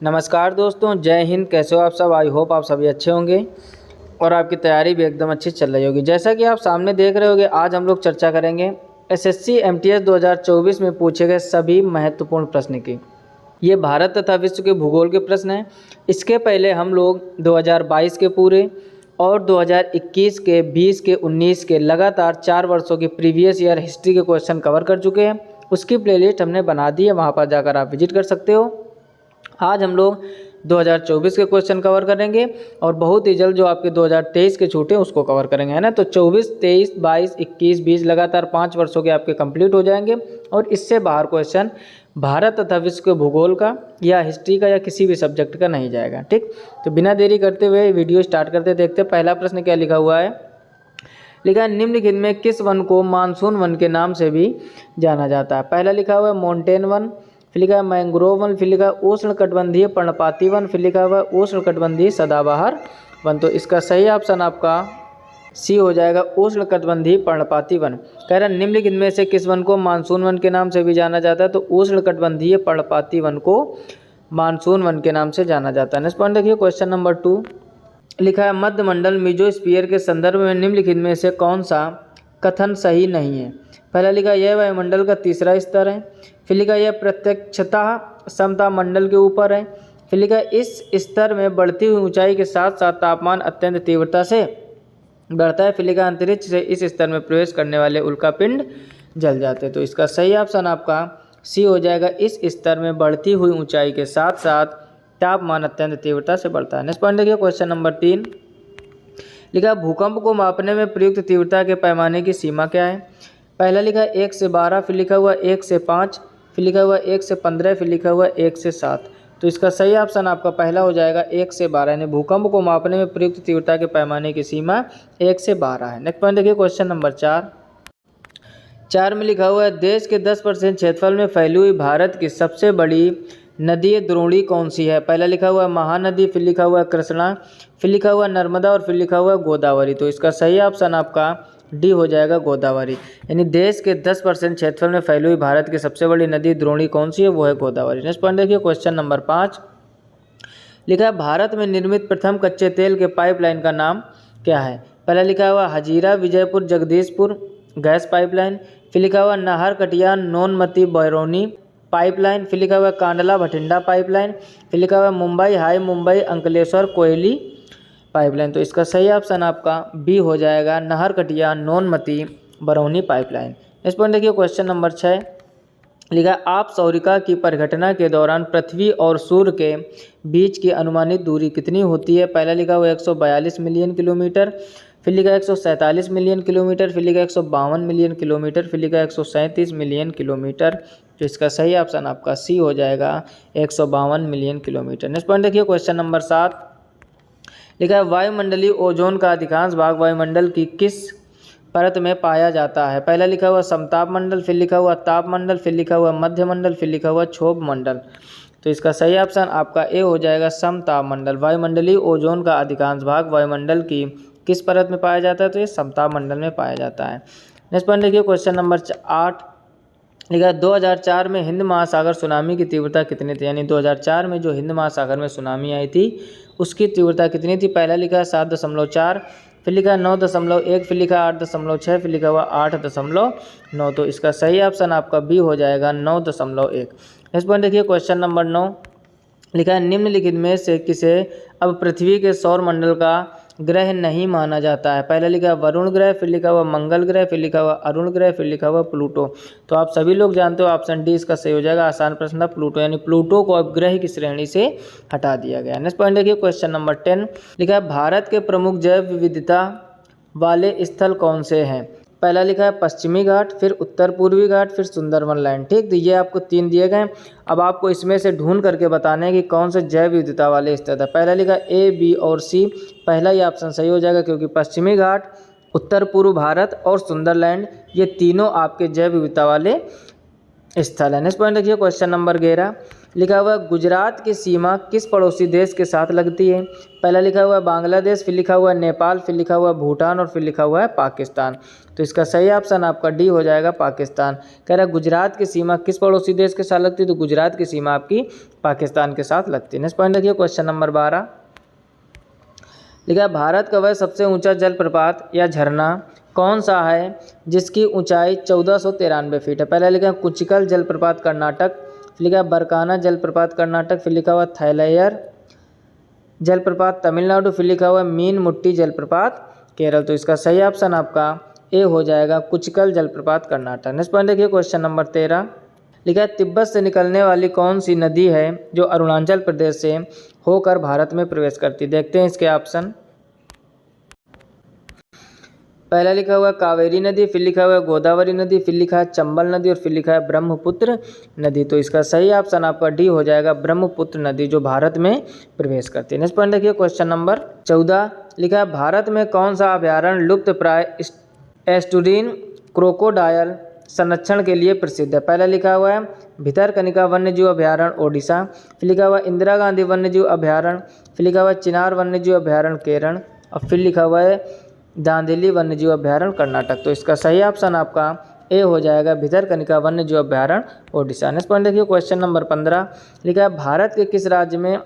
नमस्कार दोस्तों, जय हिंद। कैसे हो आप सब? आई होप आप सभी अच्छे होंगे और आपकी तैयारी भी एकदम अच्छी चल रही होगी। जैसा कि आप सामने देख रहे होंगे, आज हम लोग चर्चा करेंगे एसएससी एमटीएस 2024 में पूछे गए सभी महत्वपूर्ण प्रश्न की। ये भारत तथा विश्व के भूगोल के प्रश्न हैं। इसके पहले हम लोग 2022 के पूरे और 2021 के, 20 के, 19 के लगातार 4 वर्षों के प्रीवियस ईयर हिस्ट्री के क्वेश्चन कवर कर चुके हैं। उसकी प्लेलिस्ट हमने बना दी है, वहाँ पर जाकर आप विजिट कर सकते हो। आज हम लोग 2024 के क्वेश्चन कवर करेंगे और बहुत ही जल्द जो आपके 2023 के छूटे उसको कवर करेंगे, है ना। तो 24, 23, 22, 21, 20 लगातार 5 वर्षों के आपके कंप्लीट हो जाएंगे और इससे बाहर क्वेश्चन भारत तथा विश्व के भूगोल का या हिस्ट्री का या किसी भी सब्जेक्ट का नहीं जाएगा। ठीक, तो बिना देरी करते हुए वीडियो स्टार्ट करते देखते। पहला प्रश्न क्या लिखा हुआ है? लिखा है, निम्नलिखित में किस वन को मानसून वन के नाम से भी जाना जाता है? पहला लिखा हुआ है माउंटेन वन, फिर लिखा है मैंग्रोव वन, फिर लिखा है उष्णकटिबंधीय पर्णपाती वन, फिर लिखा हुआ है उष्णकटिबंधीय सदाबहार वन। तो इसका सही ऑप्शन आपका सी हो जाएगा, उष्णकटिबंधीय पर्णपाती वन। कह रहा है निम्नलिखित में से किस वन को मानसून वन के नाम से भी जाना जाता है? तो उष्णकटिबंधीय पर्णपाती वन को मानसून वन के नाम से जाना जाता है। नेक्स्ट पॉइंट देखिए, क्वेश्चन नंबर 2 लिखा है, मध्य मंडल मेसोस्फीयर के संदर्भ में निम्नलिखित में से कौन सा कथन सही नहीं है? पहला लिखा यह वायुमंडल का तीसरा स्तर है, फिर लिखा यह प्रत्यक्षतः समता मंडल के ऊपर है, फिर लिखा इस स्तर में बढ़ती हुई ऊंचाई के साथ साथ तापमान अत्यंत तीव्रता से बढ़ता है, फिर लिखा अंतरिक्ष से इस स्तर में प्रवेश करने वाले उल्कापिंड जल जाते हैं। तो इसका सही ऑप्शन आपका सी हो जाएगा, इस स्तर में बढ़ती हुई ऊंचाई के साथ साथ तापमान अत्यंत तीव्रता से बढ़ता है। नेक्स्ट पॉइंट देखिए, क्वेश्चन नंबर 3 लिखा भूकंप को मापने में प्रयुक्त तीव्रता के पैमाने की सीमा क्या है? पहला लिखा 1 से 12, फिर लिखा हुआ 1 से 5, फिर लिखा हुआ 1 से 15, फिर लिखा हुआ 1 से 7। तो इसका सही ऑप्शन आपका पहला हो जाएगा 1 से 12, यानी भूकंप को मापने में प्रयुक्त तीव्रता के पैमाने की सीमा 1 से 12 है। नेक्स्ट पॉइंट देखिए, क्वेश्चन नंबर 4 में लिखा हुआ है, देश के 10% क्षेत्रफल में फैली हुई भारत की सबसे बड़ी नदी द्रोणी कौन सी है? पहला लिखा हुआ है महानदी, फिर लिखा हुआ है कृष्णा, फिर लिखा हुआ है नर्मदा और फिर लिखा हुआ है गोदावरी। तो इसका सही ऑप्शन आपका डी हो जाएगा, गोदावरी। यानी देश के 10% क्षेत्रफल में फैली हुई भारत की सबसे बड़ी नदी द्रोणी कौन सी है? वो है गोदावरी। नेक्स्ट पॉइंट देखिए, क्वेश्चन नंबर 5 लिखा है, भारत में निर्मित प्रथम कच्चे तेल के पाइपलाइन का नाम क्या है? पहला लिखा हुआ हजीरा विजयपुर जगदीशपुर गैस पाइपलाइन, फिर लिखा हुआ नाहर कटिया नोनमती बैरोनी पाइपलाइन, फिर लिखा हुआ कांडला भटिंडा पाइपलाइन, फिर लिखा हुआ मुंबई हाई मुंबई अंकलेश्वर कोयली पाइपलाइन। तो इसका सही ऑप्शन आपका बी हो जाएगा, नाहर कटिया नोनमती बरौनी पाइपलाइन। नेक्स्ट पॉइंट देखिए, क्वेश्चन नंबर 6 लिखा आप सौरिका की परिघटना के दौरान पृथ्वी और सूर्य के बीच की अनुमानित दूरी कितनी होती है? पहला लिखा हुआ 142 मिलियन किलोमीटर, फिर लिखा 147 मिलियन किलोमीटर, फिर लिखा 152 मिलियन किलोमीटर, फिर लिखा 137 मिलियन किलोमीटर। तो इसका सही ऑप्शन आपका सी हो जाएगा, 152 मिलियन किलोमीटर। नेक्स्ट पॉइंट देखिए, क्वेश्चन नंबर 7 लिखा है वायुमंडलीय ओजोन का अधिकांश भाग वायुमंडल की किस परत में पाया जाता है? पहला लिखा हुआ समताप मंडल, फिर लिखा हुआ ताप मंडल, फिर लिखा हुआ मध्य मंडल, फिर लिखा हुआ क्षोभ मंडल। तो इसका सही ऑप्शन आपका ए हो जाएगा, समताप मंडल। वायुमंडलीय ओजोन का अधिकांश भाग वायुमंडल की किस परत में पाया जाता है? तो ये समताप मंडल में पाया जाता है। नेक्स्ट पॉइंट देखिए, क्वेश्चन नंबर 8 लिखा 2004 में हिंद महासागर सुनामी की तीव्रता कितनी थी? यानी 2004 में जो हिंद महासागर में सुनामी आई थी उसकी तीव्रता कितनी थी? पहला लिखा है 7.4, फिर लिखा है 9.1, फिर लिखा है 8.6, फिर लिखा हुआ 8.9। तो इसका सही ऑप्शन आपका बी हो जाएगा, 9.1। नेक्स्ट पॉइंट देखिए, क्वेश्चन नंबर 9 लिखा है निम्नलिखित में से किसे अब पृथ्वी के सौर मंडल का ग्रह नहीं माना जाता है? पहला लिखा है वरुण ग्रह, फिर लिखा हुआ मंगल ग्रह, फिर लिखा हुआ अरुण ग्रह, फिर लिखा हुआ प्लूटो। तो आप सभी लोग जानते हो ऑप्शन डी इसका सही हो जाएगा, आसान प्रश्न था प्लूटो, यानी प्लूटो को अब ग्रह की श्रेणी से हटा दिया गया। नेक्स्ट पॉइंट देखिए, क्वेश्चन नंबर 10 लिखा है भारत के प्रमुख जैव विविधता वाले स्थल कौन से हैं? पहला लिखा है पश्चिमी घाट, फिर उत्तर पूर्वी घाट, फिर सुंदरवन लैंड। ठीक, तो ये आपको 3 दिए गए। अब आपको इसमें से ढूंढ करके बताना है कि कौन से जैव विविधता वाले स्थल है। पहला लिखा ए, बी और सी, पहला ही ऑप्शन सही हो जाएगा क्योंकि पश्चिमी घाट, उत्तर पूर्व भारत और सुंदरलैंड ये तीनों आपके जैव विविधता वाले स्थल है। नेक्स्ट पॉइंट देखिए, क्वेश्चन नंबर 11 लिखा हुआ है गुजरात की सीमा किस पड़ोसी देश के साथ लगती है। पहला लिखा हुआ है बांग्लादेश, फिर लिखा हुआ है नेपाल, फिर लिखा हुआ है भूटान और फिर लिखा हुआ है पाकिस्तान। तो इसका सही ऑप्शन आपका डी हो जाएगा पाकिस्तान। कह रहा है गुजरात की सीमा किस पड़ोसी देश के साथ लगती है, तो गुजरात की सीमा आपकी पाकिस्तान के साथ लगती है। नेक्स्ट पॉइंट देखिए क्वेश्चन नंबर 12। लिखा है भारत का वह सबसे ऊंचा जलप्रपात या झरना कौन सा है जिसकी ऊंचाई 1493 फीट है। पहला लिखा है कुचिकल जलप्रपात कर्नाटक, फिर लिखा है बरकाना जलप्रपात कर्नाटक, फिर लिखा हुआ थैलैयर जलप्रपात तमिलनाडु, फिर लिखा हुआ मीन मुट्टी जलप्रपात केरल। तो इसका सही ऑप्शन आपका ए हो जाएगा कुचिकल जलप्रपात कर्नाटक। नेक्स्ट पॉइंट देखिए क्वेश्चन नंबर 13। लिखा है तिब्बत से निकलने वाली कौन सी नदी है जो अरुणाचल प्रदेश से होकर भारत में प्रवेश करती है। देखते हैं इसके ऑप्शन। पहला लिखा हुआ कावेरी नदी, फिर लिखा हुआ गोदावरी नदी, फिर लिखा है चंबल नदी और फिर लिखा है ब्रह्मपुत्र नदी। तो इसका सही ऑप्शन आपका डी हो जाएगा ब्रह्मपुत्र नदी जो भारत में प्रवेश करती है। नेक्स्ट पॉइंट देखिए क्वेश्चन नंबर 14। लिखा है भारत में कौन सा अभ्यारण्य लुप्त प्राय एस्टुरीन क्रोकोडायल संरक्षण के लिए प्रसिद्ध है। पहला लिखा हुआ है भितरकनिका वन्यजीव अभ्यारण्य ओडिशा, फिर लिखा हुआ है इंदिरा गांधी वन्यजीव अभ्यारण्य, फिर लिखा हुआ है चिनार वन्यजीव अभ्यारण्य केरल और फिर लिखा हुआ है दांदेली वन्यजीव अभ्यारण्य कर्नाटक। तो इसका सही ऑप्शन आपका ए हो जाएगा भितरकनिका वन्यजीव अभ्यारण्य ओडिशा। नेक्स्ट पॉइंट देखिए क्वेश्चन नंबर 15। लिखा है भारत के किस राज्य में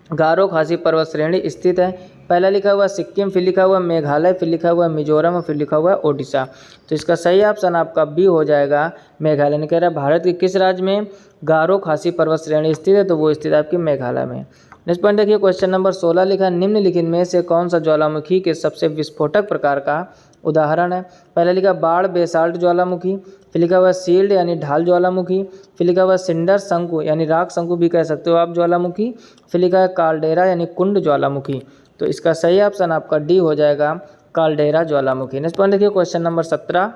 गारो खासी पर्वत श्रेणी स्थित है। पहला लिखा हुआ सिक्किम, फिर लिखा हुआ मेघालय, फिर लिखा हुआ मिजोरम और फिर लिखा हुआ ओडिशा। तो इसका सही ऑप्शन आपका बी हो जाएगा मेघालय। ने कह रहा है भारत के किस राज्य में गारो खासी पर्वत श्रेणी स्थित है, तो वो स्थित है आपकी मेघालय में। नेक्स्ट पॉइंट देखिए क्वेश्चन नंबर 16। लिखा निम्नलिखित में से कौन सा ज्वालामुखी के सबसे विस्फोटक प्रकार का उदाहरण है। पहला लिखा बाढ़ बेसाल्ट ज्वालामुखी, फिर लिखा हुआ सील्ड यानी ढाल ज्वालामुखी, फिर लिखा हुआ सिंडर शंकु यानी राख शंकु भी कह सकते हो आप ज्वालामुखी, फिर लिखा है काल्डेरा यानी कुंड ज्वालामुखी। तो इसका सही ऑप्शन आपका डी हो जाएगा काल्डेरा ज्वालामुखी। नेक्स्ट पॉइंट देखिए क्वेश्चन नंबर 17।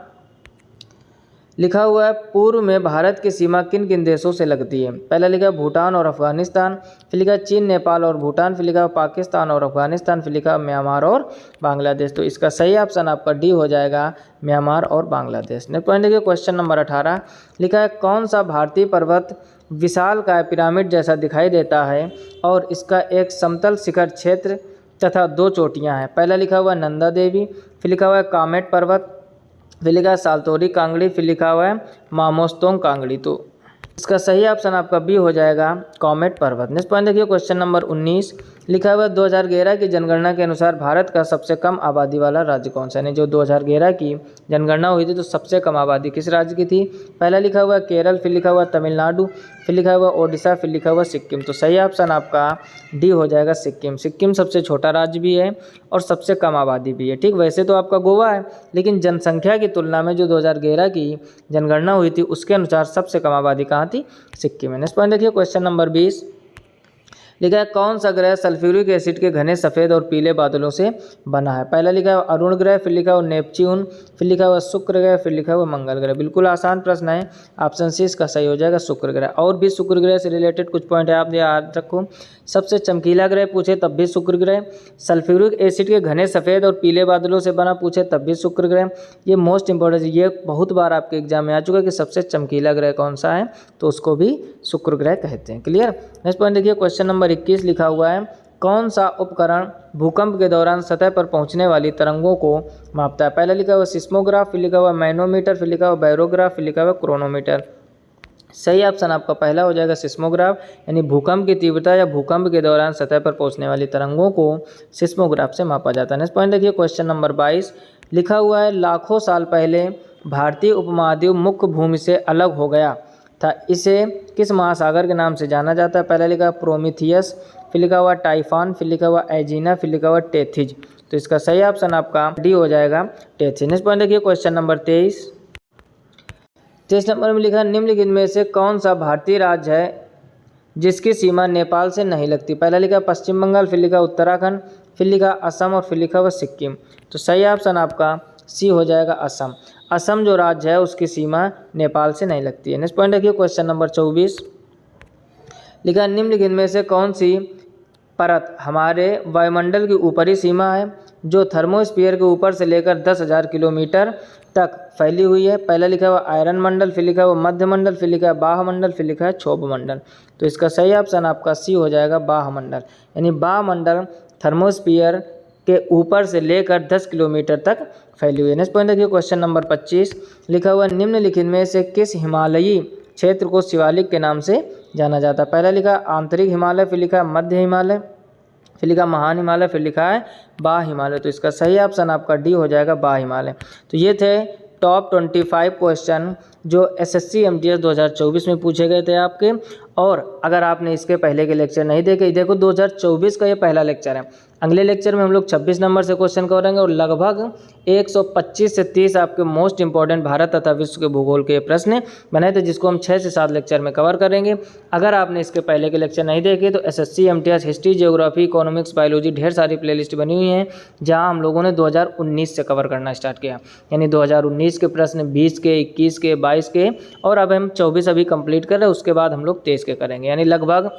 लिखा हुआ है पूर्व में भारत की सीमा किन किन देशों से लगती है। पहला लिखा है भूटान और अफगानिस्तान, फिर लिखा है चीन नेपाल और भूटान, फिर लिखा है पाकिस्तान और अफगानिस्तान, फिर लिखा है म्यांमार और बांग्लादेश। तो इसका सही ऑप्शन आपका डी हो जाएगा म्यांमार और बांग्लादेश। नेक्स्ट पॉइंट देखिए क्वेश्चन नंबर 18। लिखा है कौन सा भारतीय पर्वत विशालकाय पिरामिड जैसा दिखाई देता है और इसका एक समतल शिखर क्षेत्र तथा 2 चोटियाँ हैं। पहला लिखा हुआ नंदा देवी, फिर लिखा हुआ है कामेट पर्वत, फिर लिखा है सालतोरी कांगड़ी, फिर लिखा हुआ है मामोस्तोंग कांगड़ी। तो इसका सही ऑप्शन आपका बी हो जाएगा कॉमेट पर्वत। नेक्स्ट पॉइंट देखिए क्वेश्चन नंबर 19। लिखा हुआ 2011 की जनगणना के अनुसार भारत का सबसे कम आबादी वाला राज्य कौन सा है। यानी जो 2011 की जनगणना हुई थी तो सबसे कम आबादी किस राज्य की थी। पहला लिखा हुआ केरल, फिर लिखा हुआ तमिलनाडु, फिर लिखा हुआ ओडिशा, फिर लिखा हुआ सिक्किम। तो सही ऑप्शन आपका डी हो जाएगा सिक्किम। सिक्किम सबसे छोटा राज्य भी है और सबसे कम आबादी भी है। ठीक, वैसे तो आपका गोवा है लेकिन जनसंख्या की तुलना में जो 2011 की जनगणना हुई थी उसके अनुसार सबसे कम आबादी कहाँ थी, सिक्किम में। नेक्स्ट पॉइंट देखिए क्वेश्चन नंबर 20। लिखा है कौन सा ग्रह सल्फ्यूरिक एसिड के घने सफ़ेद और पीले बादलों से बना है। पहला लिखा है अरुण ग्रह, फिर लिखा हुआ नेपच्यून, फिर लिखा हुआ शुक्र ग्रह, फिर लिखा हुआ मंगल ग्रह। बिल्कुल आसान प्रश्न है, ऑप्शन सी इसका सही हो जाएगा शुक्र ग्रह। और भी शुक्र ग्रह से रिलेटेड कुछ पॉइंट है आप याद रखो। सबसे चमकीला ग्रह पूछे तब भी शुक्र ग्रह, सल्फ्यूरिक एसिड के घने सफ़ेद और पीले बादलों से बना पूछे तब भी शुक्र ग्रह। ये मोस्ट इंपॉर्टेंट, ये बहुत बार आपके एग्जाम में आ चुका है कि सबसे चमकीला ग्रह कौन सा है, तो उसको भी शुक्र ग्रह कहते हैं। क्लियर। नेक्स्ट पॉइंट देखिए क्वेश्चन नंबर 21। लिखा हुआ है कौन सा उपकरण भूकंप के दौरान सतह पर पहुंचने वाली तरंगों को मापता है। पहला लिखा हुआ सिस्मोग्राफ, फिर लिखा हुआ मैनोमीटर, फिर लिखा हुआ बैरोग्राफ, फिर लिखा हुआ क्रोनोमीटर। सही ऑप्शन आपका पहला हो जाएगा सिस्मोग्राफ, यानी भूकंप की तीव्रता या भूकंप के दौरान सतह पर पहुंचने वाली तरंगों को सिस्मोग्राफ से मापा जाता है। नेक्स्ट पॉइंट देखिए क्वेश्चन नंबर 22। लिखा हुआ है लाखों साल पहले भारतीय उपमहाद्वीप मुख्य भूमि से अलग हो गया था, इसे किस महासागर के नाम से जाना जाता है। पहला लिखा प्रोमीथियस, फिर लिखा हुआ टाइफान, फिर लिखा हुआ एजीना, फिर लिखा हुआ टेथिज। तो इसका सही ऑप्शन आपका डी हो जाएगा टेथिज। नेक्स्ट पॉइंट देखिए क्वेश्चन नंबर 23। 23 नंबर में लिखा निम्नलिखित में से कौन सा भारतीय राज्य है जिसकी सीमा नेपाल से नहीं लगती। पहला लिखा पश्चिम बंगाल, फिर लिखा उत्तराखंड, फिर लिखा असम और फिर लिखा हुआ सिक्किम। तो सही ऑप्शन आपका सी हो जाएगा असम। असम जो राज्य है उसकी सीमा नेपाल से नहीं लगती है। नेक्स्ट पॉइंट देखिए क्वेश्चन नंबर 24। लिखा निम्नलिखित में से कौन सी परत हमारे वायुमंडल की ऊपरी सीमा है जो थर्मोस्फीयर के ऊपर से लेकर 10,000 किलोमीटर तक फैली हुई है। पहला लिखा हुआ आयरन मंडल, फिर लिखा हुआ मध्य मंडल, फिर लिखा है बाह्य मंडल, फिर लिखा है क्षोभ मंडल। तो इसका सही ऑप्शन आपका सी हो जाएगा, बाह्य मंडल। यानी बाह्य मंडल थर्मोस्फीयर के ऊपर से लेकर 10 किलोमीटर तक फैली हुई है। नेक्स्ट पॉइंट देखिए, क्वेश्चन नंबर 25 लिखा हुआ निम्नलिखित में से किस हिमालयी क्षेत्र को शिवालिक के नाम से जाना जाता है। पहला लिखा आंतरिक हिमालय, फिर लिखा मध्य हिमालय, फिर लिखा महान हिमालय, फिर लिखा है बाह्य हिमालय। तो इसका सही ऑप्शन आपका डी हो जाएगा, बाह्य हिमालय। तो ये थे टॉप 25 क्वेश्चन जो एसएससी एमटीएस 2024 में पूछे गए थे आपके। और अगर आपने इसके पहले के लेक्चर नहीं देखे, देखो 2024 का ये पहला लेक्चर है। अगले लेक्चर में हम लोग 26 नंबर से क्वेश्चन करेंगे और लगभग 125 से 30 आपके मोस्ट इंपॉर्टेंट भारत तथा विश्व के भूगोल के प्रश्न बनाए थे, जिसको हम 6 से 7 लेक्चर में कवर करेंगे। अगर आपने इसके पहले के लेक्चर नहीं देखे तो SSC MTS history, geography, economics, biology ढेर सारी प्लेलिस्ट बनी हुई हैं, जहां हम लोगों ने 2019 से कवर करना स्टार्ट किया। यानी 2019 के प्रश्न 20 के, 21 के, 22 के, और अब हम 24 अभी कंप्लीट कर रहे हैं। उसके बाद हम लोग 23 के करेंगे। यानी लगभग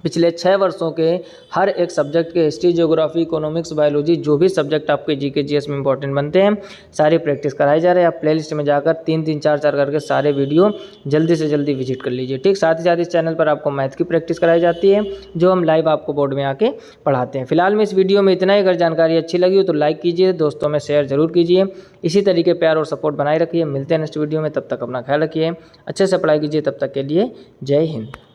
पिछले 6 वर्षों के हर एक सब्जेक्ट के हिस्ट्री, ज्योग्राफी, इकोनॉमिक्स, बायोलॉजी, जो भी सब्जेक्ट आपके जीके जीएस में इंपॉर्टेंट बनते हैं, सारी प्रैक्टिस कराई जा रही है। आप प्लेलिस्ट में जाकर 3-3, 4-4 करके सारे वीडियो जल्दी से जल्दी विजिट कर लीजिए। ठीक, साथ ही साथ इस चैनल पर आपको मैथ की प्रैक्टिस कराई जाती है, जो हम लाइव आपको बोर्ड में आके पढ़ाते हैं। फिलहाल में इस वीडियो में इतना ही। अगर जानकारी अच्छी लगी हो तो लाइक कीजिए, दोस्तों में शेयर जरूर कीजिए। इसी तरीके प्यार और सपोर्ट बनाए रखिए। मिलते हैं नेक्स्ट वीडियो में, तब तक अपना ख्याल रखिए, अच्छे से पढ़ाई कीजिए। तब तक के लिए जय हिंद।